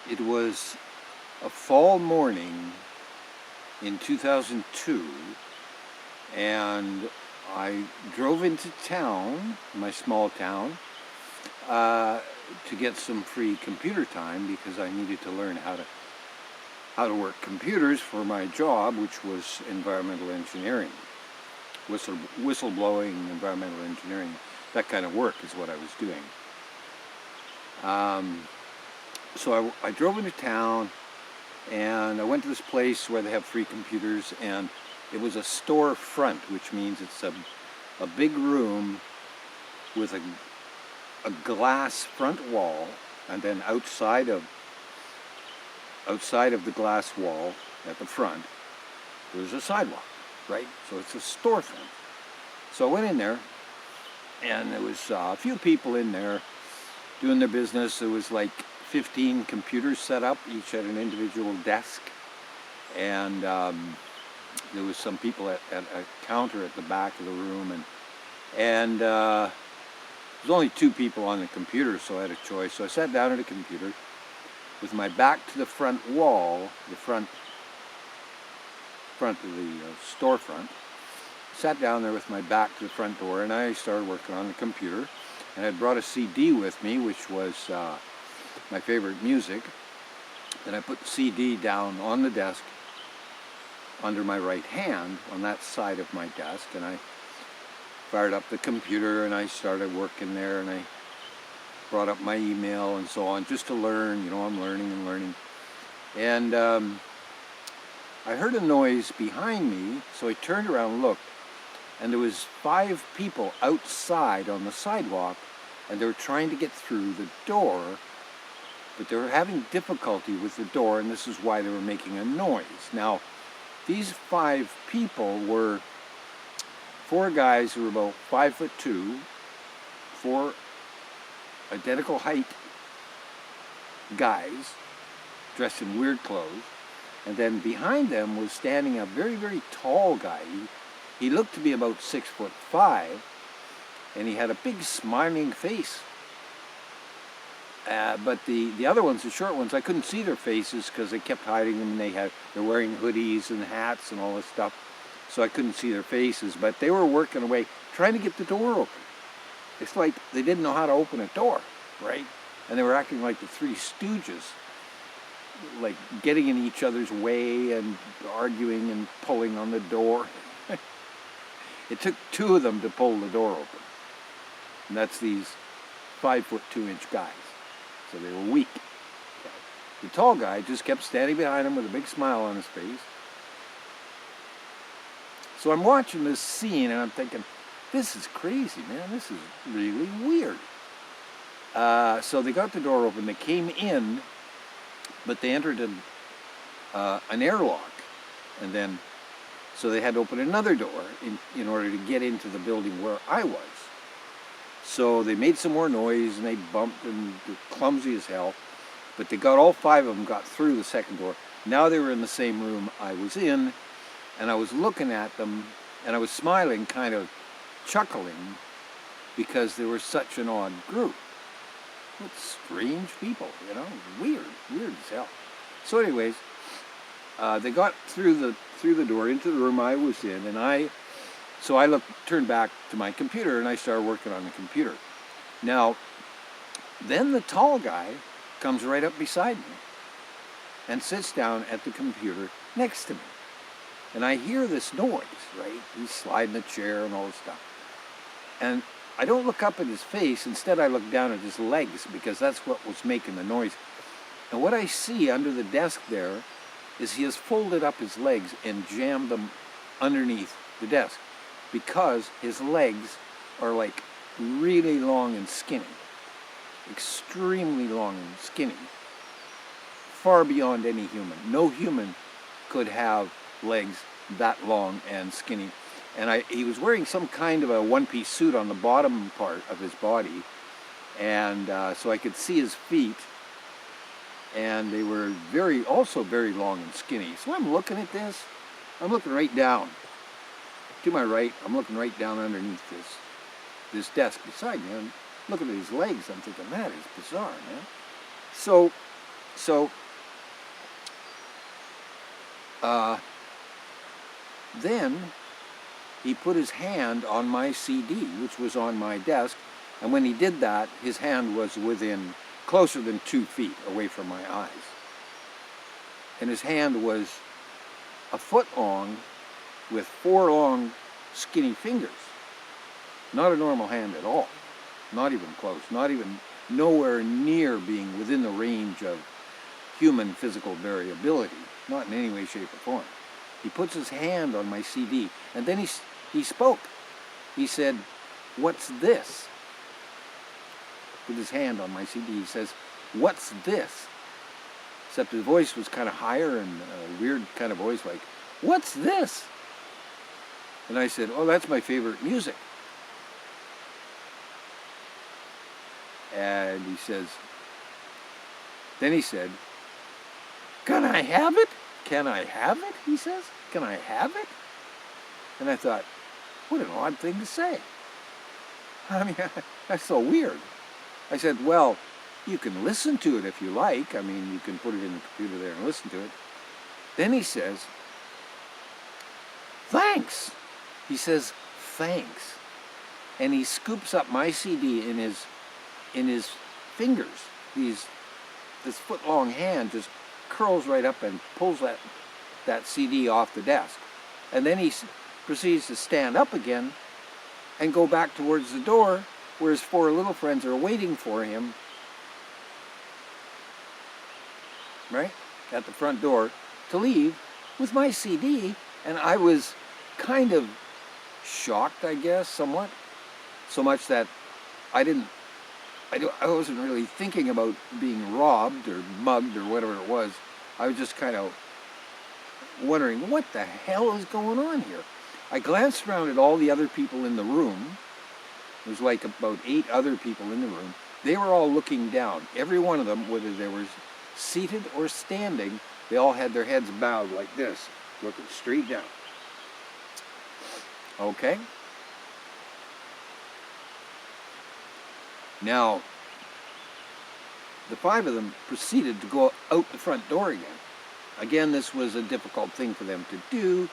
It was a fall morning in 2002, and I drove into town, my small town, to get some free computer time because I needed to learn how to work computers for my job, which was environmental engineering, whistleblowing, environmental engineering. That kind of work is what I was doing. So I drove into town, and I went to this place where they have free computers, and it was a storefront, which means it's a big room with a glass front wall, and then outside of the glass wall at the front, there's a sidewalk, right? So it's a storefront. So I went in there, and there was a few people in there doing their business. There was like 15 computers set up, each at an individual desk, and there was some people at a counter at the back of the room, and there was only 2 people on the computer, so I had a choice. So I sat down at a computer with my back to the front wall, the front of the storefront. Sat down there with my back to the front door, and I started working on the computer. And I brought a CD with me, which was my favorite music. And I put the CD down on the desk under my right hand on that side of my desk, and I fired up the computer and I started working there, and I brought up my email and so on, just to learn. I'm learning and learning. And I heard a noise behind me, so I turned around and looked, and there was 5 people outside on the sidewalk, and they were trying to get through the door, but they were having difficulty with the door, and this is why they were making a noise. Now, these 5 people were 4 guys who were about 5'2", 4 identical height guys dressed in weird clothes, and then behind them was standing a very, very tall guy. He looked to be about 6'5", and he had a big smiling face. But the other ones, the short ones, I couldn't see their faces because they kept hiding them. They're wearing hoodies and hats and all this stuff, so I couldn't see their faces. But they were working away, trying to get the door open. It's like they didn't know how to open a door, right? And they were acting like the 3 Stooges, like getting in each other's way and arguing and pulling on the door. It took 2 of them to pull the door open. And that's these 5'2" guys. So they were weak. The tall guy just kept standing behind him with a big smile on his face. So I'm watching this scene and I'm thinking, this is crazy, man. This is really weird. So they got the door open. They came in, but they entered an airlock. And then, so they had to open another door in order to get into the building where I was. So they made some more noise, and they bumped, and they're clumsy as hell. But they got, all 5 of them got through the second door. Now they were in the same room I was in, and I was looking at them, and I was smiling, kind of chuckling, because they were such an odd group. What strange people, weird as hell. So anyways, they got through the door into the room I was in, and I turned back to my computer, and I started working on the computer. Now, then the tall guy comes right up beside me and sits down at the computer next to me. And I hear this noise, right? He's sliding a chair and all this stuff. And I don't look up at his face. Instead, I look down at his legs, because that's what was making the noise. And what I see under the desk there is he has folded up his legs and jammed them underneath the desk, because his legs are like really long and skinny, extremely long and skinny, far beyond any human. No human could have legs that long and skinny. And he was wearing some kind of a one-piece suit on the bottom part of his body, and so I could see his feet, and they were also very long and skinny. So I'm looking at this, I'm looking right down to my right, I'm looking right down underneath this desk beside me. I'm looking at his legs, I'm thinking, that is bizarre, man. So So then he put his hand on my CD, which was on my desk, and when he did that, his hand was within closer than 2 feet away from my eyes. And his hand was a foot long with 4 long, skinny fingers. Not a normal hand at all. Not even close. Not even nowhere near being within the range of human physical variability. Not in any way, shape, or form. He puts his hand on my CD, and then he spoke. He said, "What's this?" With his hand on my CD, he says, "What's this?" Except his voice was kind of higher and a weird kind of voice, like, "What's this?" And I said, "Oh, that's my favorite music." And he says, then he said, "Can I have it? Can I have it?" He says, "Can I have it?" And I thought, what an odd thing to say. I mean, that's so weird. I said, "Well, you can listen to it if you like. I mean, you can put it in the computer there and listen to it." Then he says, "Thanks." He says, "Thanks." And he scoops up my CD in his fingers. This foot-long hand just curls right up and pulls that CD off the desk. And then he proceeds to stand up again and go back towards the door where his 4 little friends are waiting for him, right, at the front door to leave with my CD. And I was kind of shocked, I guess, somewhat. So much that I wasn't really thinking about being robbed or mugged or whatever it was. I was just kind of wondering, what the hell is going on here? I glanced around at all the other people in the room. There was like about 8 other people in the room. They were all looking down. Every one of them, whether they were seated or standing, they all had their heads bowed like this, looking straight down. Okay? Now, the 5 of them proceeded to go out the front door again. Again, this was a difficult thing for them to do,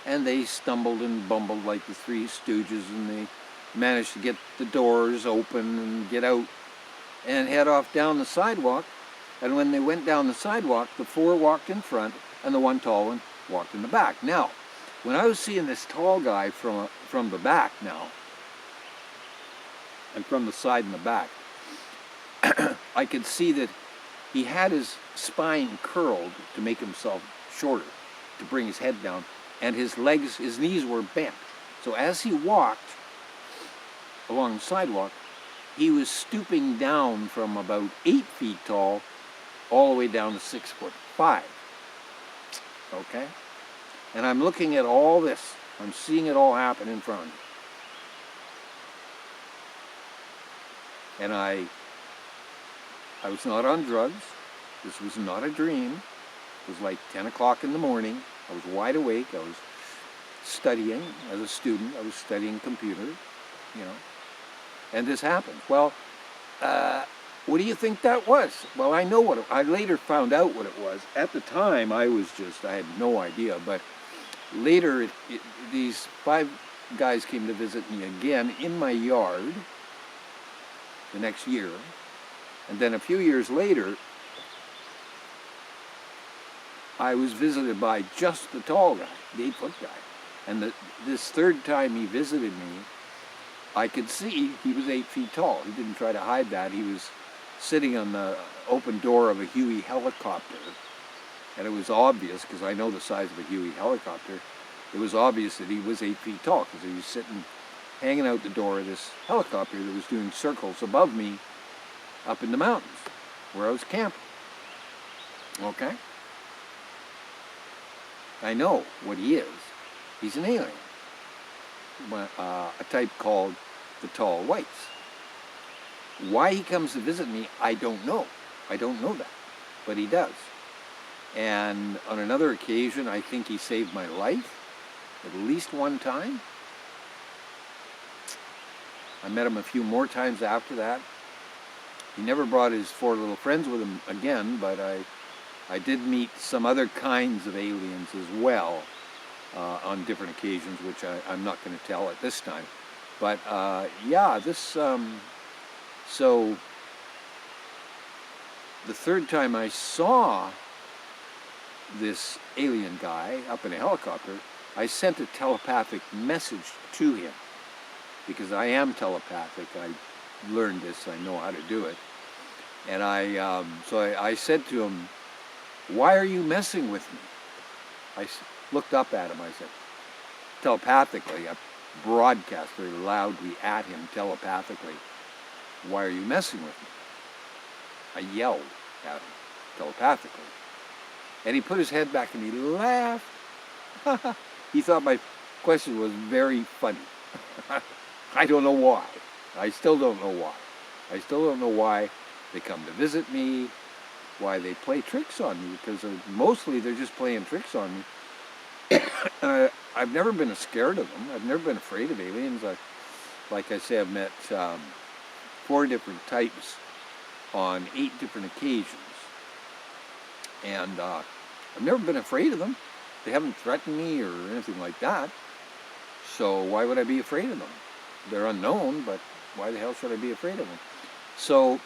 and they stumbled and bumbled like the 3 Stooges, and they managed to get the doors open and get out and head off down the sidewalk. And when they went down the sidewalk, the 4 walked in front, and the 1 tall one walked in the back. Now, when I was seeing this tall guy from the back now, and from the side and the back, I could see that he had his spine curled to make himself shorter, to bring his head down, and his knees were bent. So as he walked along the sidewalk, he was stooping down from about 8 feet tall all the way down to 6'5". Okay? And I'm looking at all this. I'm seeing it all happen in front of me. And I was not on drugs. This was not a dream. It was like 10 o'clock in the morning. I was wide awake. I was studying as a student. I was studying computer, you know. And this happened. Well, what do you think that was? Well, I later found out what it was. At the time, I had no idea. But later, these 5 guys came to visit me again in my yard the next year. And then a few years later, I was visited by just the tall guy, the 8-foot guy. And this 3rd time he visited me, I could see he was 8 feet tall. He didn't try to hide that. He was sitting on the open door of a Huey helicopter. And it was obvious, because I know the size of a Huey helicopter, it was obvious that he was 8 feet tall, because he was sitting, hanging out the door of this helicopter that was doing circles above me up in the mountains where I was camping. Okay? I know what he is. He's an alien. A type called the Tall Whites. Why he comes to visit me, I don't know. I don't know that. But he does. And on another occasion, I think he saved my life at least 1 time. I met him a few more times after that. He never brought his 4 little friends with him again, but I did meet some other kinds of aliens as well on different occasions, which I'm not going to tell at this time. But yeah, this, so the third time I saw this alien guy up in a helicopter, I sent a telepathic message to him, because I am telepathic. I learned this, I know how to do it. And I said to him, "Why are you messing with me?" I looked up at him, I said, telepathically, I broadcast very loudly at him telepathically, "Why are you messing with me?" I yelled at him telepathically. And he put his head back and he laughed. He thought my question was very funny. I don't know why. I still don't know why. I still don't know why they come to visit me, why they play tricks on me, because mostly they're just playing tricks on me. I've never been scared of them. I've never been afraid of aliens. Like I say, I've met 4 different types on 8 different occasions. And I've never been afraid of them. They haven't threatened me or anything like that. So why would I be afraid of them? They're unknown, but why the hell should I be afraid of them? So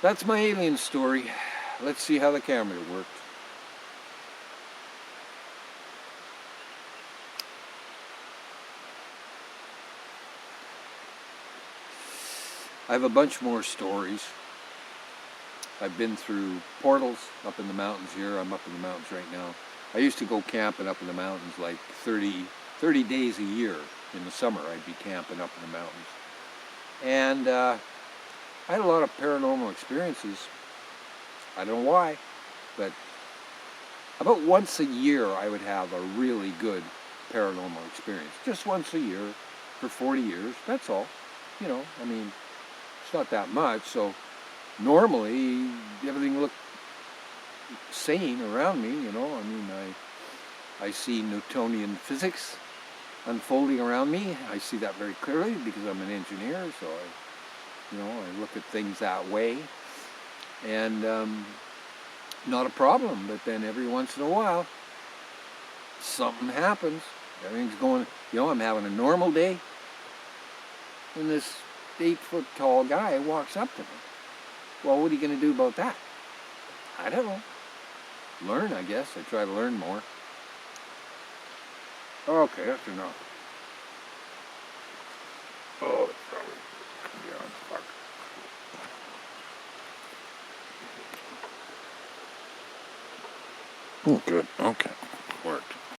that's my alien story. Let's see how the camera worked. I have a bunch more stories. I've been through portals up in the mountains here. I'm up in the mountains right now. I used to go camping up in the mountains like 30 days a year. In the summer, I'd be camping up in the mountains. And I had a lot of paranormal experiences. I don't know why, but about once a year I would have a really good paranormal experience. Just once a year for 40 years, that's all. You know, I mean, it's not that much, so normally everything looked sane around me, you know. I mean, I see Newtonian physics unfolding around me. I see that very clearly because I'm an engineer, so I look at things that way. And not a problem, but then every once in a while, something happens. Everything's going, I'm having a normal day, and this 8-foot-tall guy walks up to me. Well, what are you going to do about that? I don't know. Learn, I guess. I try to learn more. Okay, that's enough. Oh, it's probably beyond fuck. Oh, good. Okay. Worked.